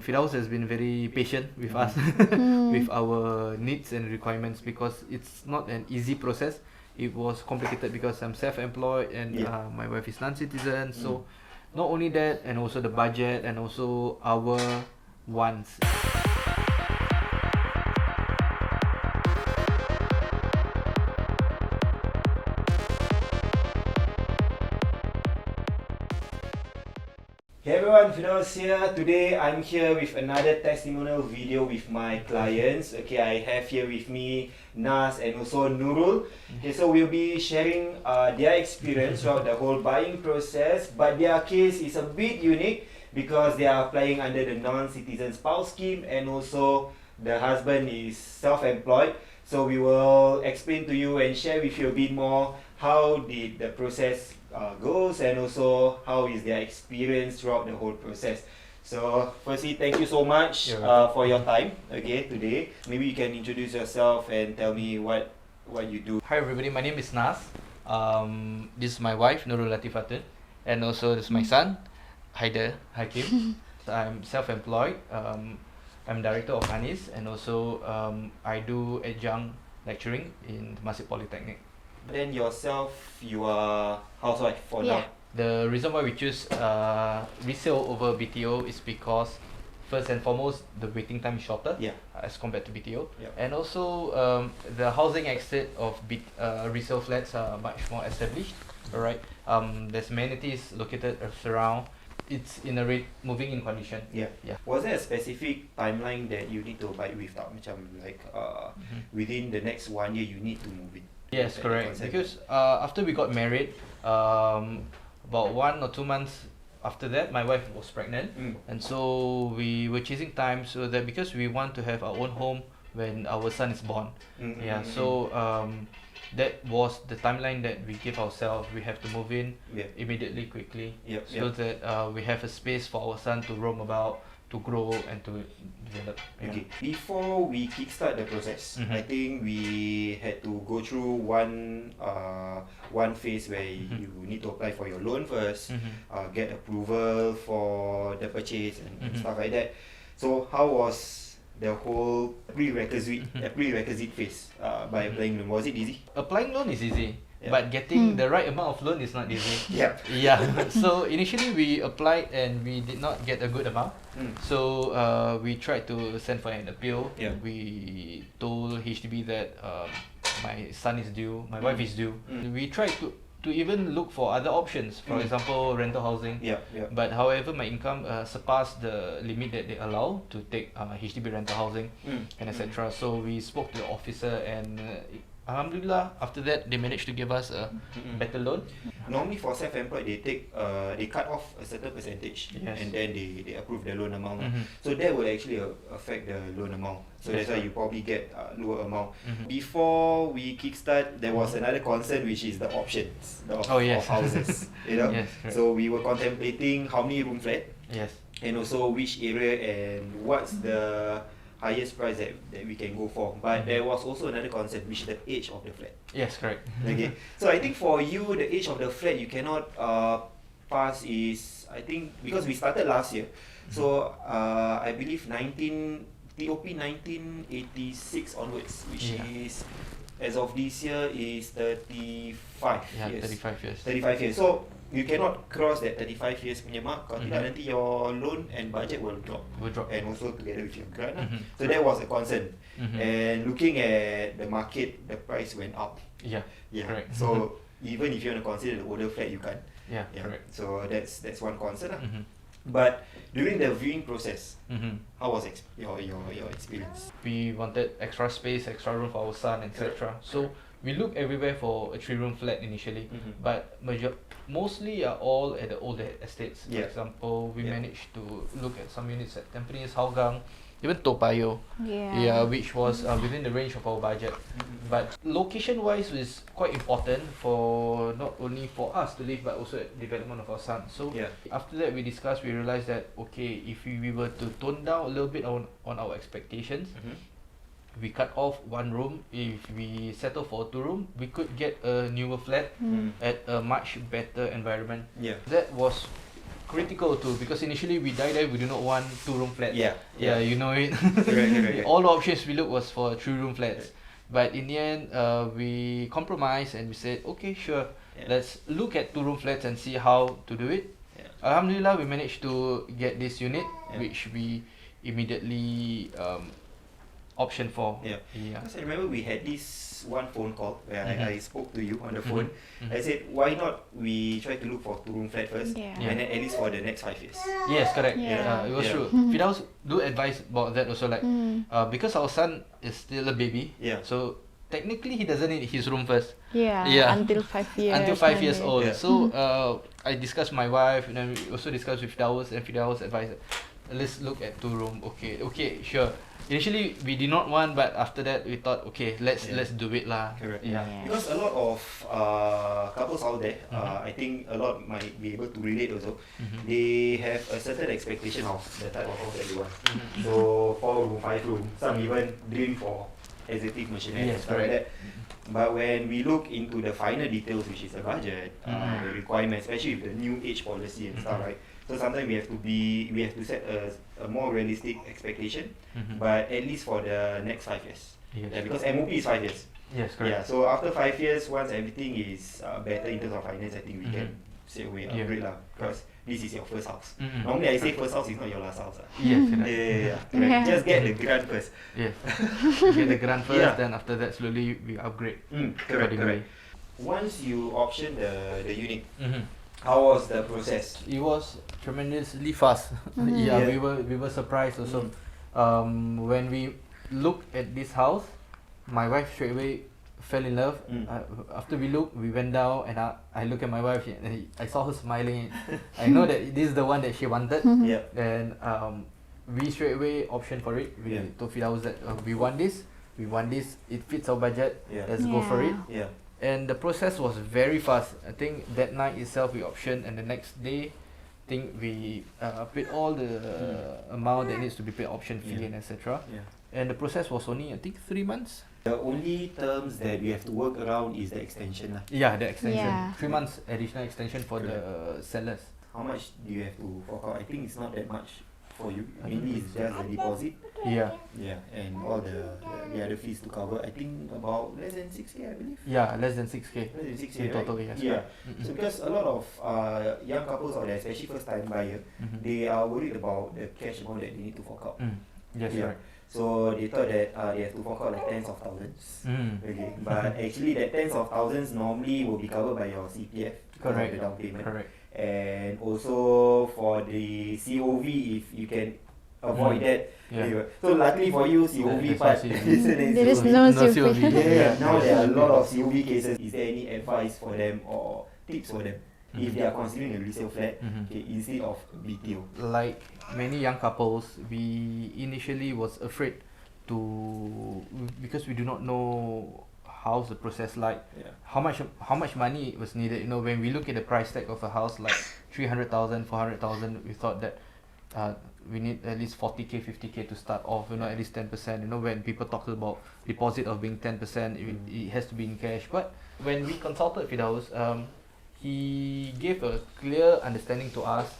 Firdaus has been very patient with us with our needs and requirements because it's not an easy process. It was complicated because I'm self-employed and my wife is non-citizen. So not only that, and also the budget and also our wants. Hey everyone, Firdaus here. Today I'm here with another testimonial video with my clients. Okay, I have here with me Nas and also Nurul. Okay, so we'll be sharing their experience throughout the whole buying process, but their case is a bit unique because they are applying under the non-citizen spouse scheme and also the husband is self-employed. So we will explain to you and share with you a bit more how did the process goes and also how is their experience throughout the whole process. So firstly, thank you so much for your time today. Maybe you can introduce yourself and tell me what you do. Hi everybody, my name is Nas. This is my wife Nurul Latifatun, and also this is my son Haider Hakim. I'm self-employed. I'm director of Anis, and also I do adjunct lecturing in Temasek Polytechnic. Then yourself, you are housewife for now. The reason why we choose resale over BTO is because first and foremost the waiting time is shorter as compared to BTO, and also the housing estate of resale flats are much more established. Alright, there's amenities located around. It's in a moving in condition. Was there a specific timeline that you need to buy with? Macam like within the next 1 year you need to move in? Yes, correct. Because after we got married, about 1 or 2 months after that, my wife was pregnant, and so we were chasing time so that because we want to have our own home when our son is born. So that was the timeline that we gave ourselves. We have to move in immediately, quickly, so that we have a space for our son to roam about, to grow and to develop. Okay. Before we kickstart the process, I think we had to go through one phase where you need to apply for your loan first, get approval for the purchase and stuff like that. So how was the whole prerequisite phase by applying loan? Was it easy? Applying loan is easy. But getting the right amount of loan is not easy. So initially we applied and we did not get a good amount. So we tried to send for an appeal. We told HDB that my son is due, my wife is due. We tried to even look for other options, for example rental housing. But however my income surpassed the limit that they allow to take HDB rental housing and etc. So we spoke to the officer and Alhamdulillah, after that they managed to give us a better loan. Normally for self-employed they cut off a certain percentage and then they approve the loan amount. So that will actually affect the loan amount. So that's why you probably get lower amount. Before we kickstart, there was another concern, which is the options of houses. So we were contemplating how many room flat, and also which area and what's the highest price that we can go for. But there was also another concern, which is the age of the flat. Yes, correct. Okay. So I think for you, the age of the flat you cannot pass is, I think, because we started last year. So I believe TOP 1986 onwards, which is as of this year is 35 years. 35 years. So you cannot cross that 35 years punya mark. Kalau tidak, nanti your loan and budget will drop. And also together with your grant. So that was a concern. And looking at the market, the price went up. Correct. So even if you want to consider the older flat, you can't. Correct. So that's one concern. But during the viewing process, how was your experience? We wanted extra space, extra room for our son, etc. So we looked everywhere for a 3-room flat initially, but mostly are all at the older estates. For example, we managed to look at some units at Tampines, Hougang, even Toa Payoh, which was within the range of our budget. But location-wise is quite important for not only for us to live, but also at development of our son. So after that we discussed, we realized that okay, if we were to tone down a little bit on our expectations, we cut off 1 room. If we settle for a 2-room, we could get a newer flat at a much better environment. That was critical too, because initially we do not want 2-room flats. Yeah, you know it. Correct. All the options we looked was for 3-room flats, but in the end, we compromised and we said, okay, sure, let's look at 2-room flats and see how to do it. Alhamdulillah, we managed to get this unit, which we immediately option for. Because I remember we had this one phone call where I spoke to you on the phone. I said, why not we try to look for 2-room flat first, and then at least for the next 5 years. Yes, correct. It was true. Firdaus do advise about that also, like because our son is still a baby, so technically he doesn't need his room first. Until 5 years. Until 5 years old. So I discussed with my wife, and then we also discussed with Firdaus, and Firdaus advised, let's look at 2-room. Okay, sure. Initially we did not want, but after that we thought, okay, let's do it lah. Correct. Because a lot of couples out there, I think a lot might be able to relate also. They have a certain expectation of the type of house that they want. So 4-room, 5-room, some even dream for executive maisonette and stuff like that. But when we look into the finer details, which is the budget, the requirements, especially with the new age policy and stuff, right? So sometimes we have to set a more realistic expectation, but at least for the next 5 years. Because MOP is 5 years. Yes, correct. So after 5 years, once everything is better in terms of finance, I think we can say we upgrade lah. Because this is your first house. Normally I say first house is not your last house. Yes, correct. Just get the grant first. Yes. Get the grant first, then after that slowly we upgrade. Correct. Once you option the unit, how was the process? It was tremendously fast. We were surprised also. When we looked at this house, my wife straight away fell in love. After we looked, we went down and I looked at my wife and I saw her smiling. I know that this is the one that she wanted. And we straight away optioned for it. We told Firdaus that we want this, it fits our budget, let's go for it. And the process was very fast. I think that night itself we optioned, and the next day, I think we paid all the amount that needs to be paid, option fee and etc. And the process was only, I think, 3 months. The only terms that we have to work around is the extension. The extension. 3 months additional extension for the sellers. How much do you have to fork out? I think it's not that much for you. Mainly it's just the deposit. And all the other fees to cover. I think about less than 6K, I believe. Less than 6K. Less than 6K, in total, right? yes. So because a lot of young couples out there, especially first time buyer, they are worried about the cash amount that they need to fork out. Right. So they thought that they have to fork out like tens of thousands. But actually that tens of thousands normally will be covered by your CPF. Correct. The down payment. Correct. And also for the COV, if you can avoid that. So luckily for you, COV part there is no COV. Now there are a lot of COV cases. Is there any advice for them or tips for them if they are considering a resale flat instead of BTO? Like many young couples, we initially was afraid because we do not know how's the process like, how much money was needed. You know, when we look at the price tag of a house like 300,000, 400,000, we thought that we need at least 40K, 50K to start off. You know, at least 10%. You know, when people talk about deposit of being 10%, it has to be in cash. But when we consulted Firdaus, he gave a clear understanding to us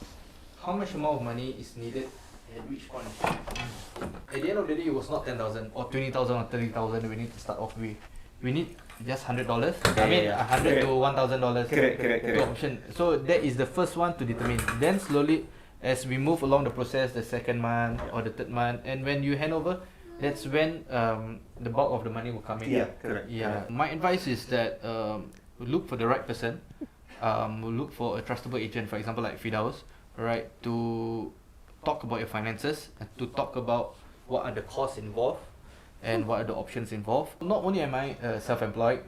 how much amount of money is needed at which point. At the end of the day, it was not 10,000 or 20,000 or 30,000 we need to start off with. We need just $100. I mean, $100 to $1,000 Correct. option. So that is the first one to determine. Then slowly, as we move along the process, the second month or the third month, and when you hand over, that's when the bulk of the money will come in. Correct. My advice is that look for the right person. Look for a trustable agent, for example, like Firdaus, right, to talk about your finances and to talk about what are the costs involved and what are the options involved. Not only am I self-employed,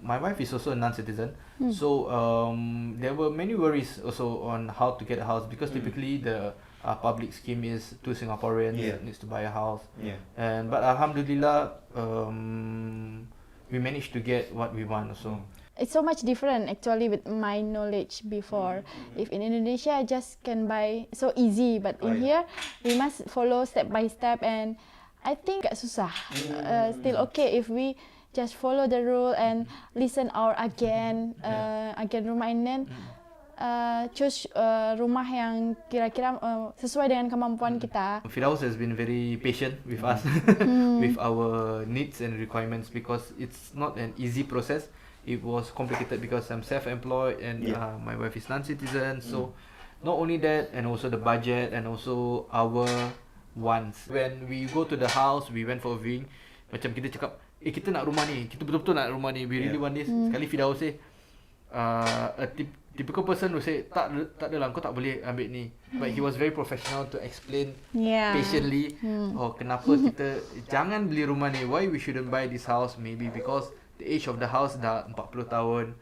my wife is also a non-citizen. So there were many worries also on how to get a house, because typically the public scheme is 2 Singaporeans needs to buy a house. But Alhamdulillah, we managed to get what we want also. It's so much different actually with my knowledge before. If in Indonesia I just can buy so easy, but in here we must follow step by step, and I think susah. Still okay if we just follow the rule and listen our agen rumah inden. choose rumah yang kira-kira sesuai dengan kemampuan kita. Firdaus has been very patient with us, with our needs and requirements, because it's not an easy process. It was complicated because I'm self-employed and my wife is non-citizen. So not only that, and also the budget and also our wants. When we go to the house, we went for a viewing. Macam kita cakap, kita nak rumah ni, kita betul-betul nak rumah ni, we really want this. Sekali Firdaus say, a typical person will say, tak adalah, kau tak boleh ambil ni. But he was very professional to explain patiently, kenapa kita jangan beli rumah ni, why we shouldn't buy this house, maybe because the age of the house dah 40 tahun.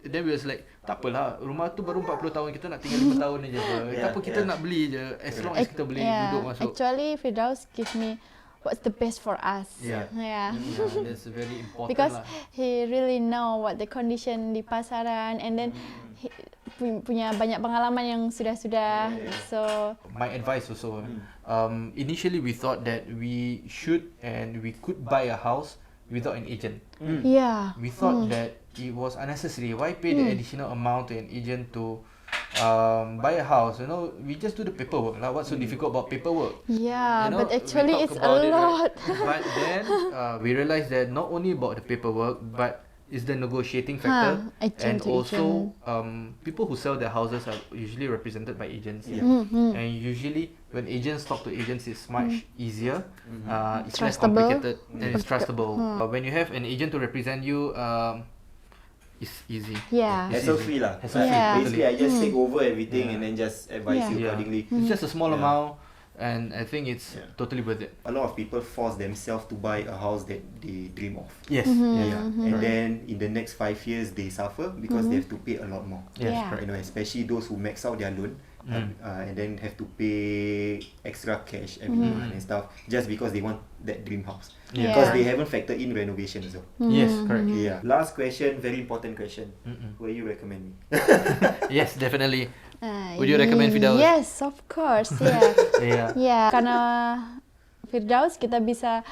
Then we was like, tak apalah, rumah tu baru 40 tahun, kita nak tinggal 5 tahun je. Kenapa kita nak beli je, as long as kita boleh duduk masuk. Actually, Firdaus give me what's the best for us. That's very important. Because he really know what the condition di pasaran, and then he punya banyak pengalaman yang sudah. So my advice also, initially we thought that we should and we could buy a house without an agent. We thought that it was unnecessary. Why pay the additional amount to an agent to buy a house? You know, we just do the paperwork. Like, what's so difficult about paperwork? Yeah, but actually it's a lot. But then we realized that not only about the paperwork, but it's the negotiating factor, and also people who sell their houses are usually represented by agents. And usually when agents talk to agents, it's much easier. It's less complicated and it's trustable. When you have an agent to represent you, it's easy. Hassle-free lah. Basically, I just take over everything and then just advise you accordingly. It's just a small amount, and I think it's totally worth it. A lot of people force themselves to buy a house that they dream of. Yes. And then in the next 5 years, they suffer because they have to pay a lot more. Yes. You know, especially those who max out their loan. And then have to pay extra cash every month and stuff just because they want that dream house. Because they haven't factored in renovation as well. Yes, correct. Last question, very important question. Will you recommend me? Yes, definitely. Would you recommend Firdaus? Yes, of course. Karena Firdaus kita bisa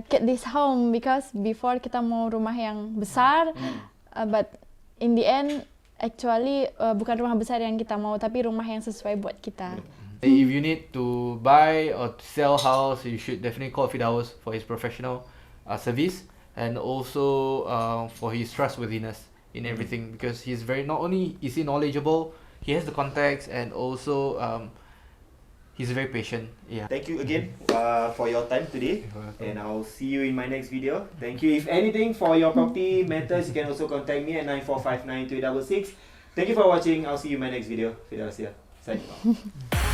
get this home, because before kita mau rumah yang besar, but in the end actually bukan rumah besar yang kita mau, tapi rumah yang sesuai buat kita. If you need to buy or to sell house, you should definitely call Firdaus for his professional service, and also for his trustworthiness in everything, because he's very, not only is he knowledgeable, he has the contacts, and also he's very patient. Thank you again for your time today, and I'll see you in my next video. Thank you. If anything for your property matters, you can also contact me at 94592866. Thank you for watching. I'll see you in my next video. Firdaus here. Signing off.